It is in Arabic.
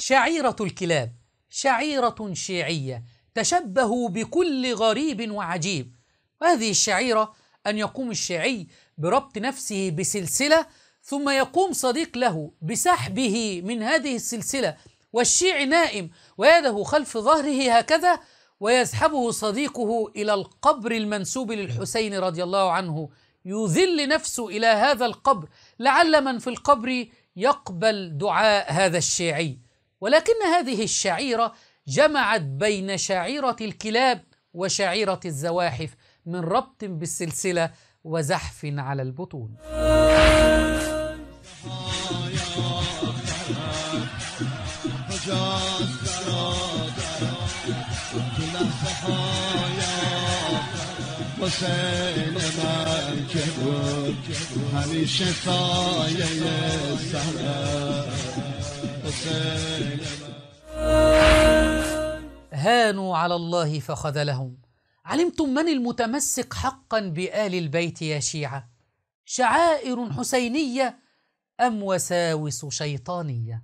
شعيرة الكلاب شعيرة شيعية تشبه بكل غريب وعجيب. وهذه الشعيرة أن يقوم الشيعي بربط نفسه بسلسلة، ثم يقوم صديق له بسحبه من هذه السلسلة، والشيعي نائم ويده خلف ظهره هكذا، ويسحبه صديقه إلى القبر المنسوب للحسين رضي الله عنه، يذل نفسه إلى هذا القبر لعل من في القبر يقبل دعاء هذا الشيعي. ولكن هذه الشعيرة جمعت بين شعيرة الكلاب وشعيرة الزواحف من ربط بالسلسلة وزحف على البطون. هانوا على الله فخذلهم. علمتم من المتمسك حقا بآل البيت يا شيعة؟ شعائر حسينية أم وساوس شيطانية؟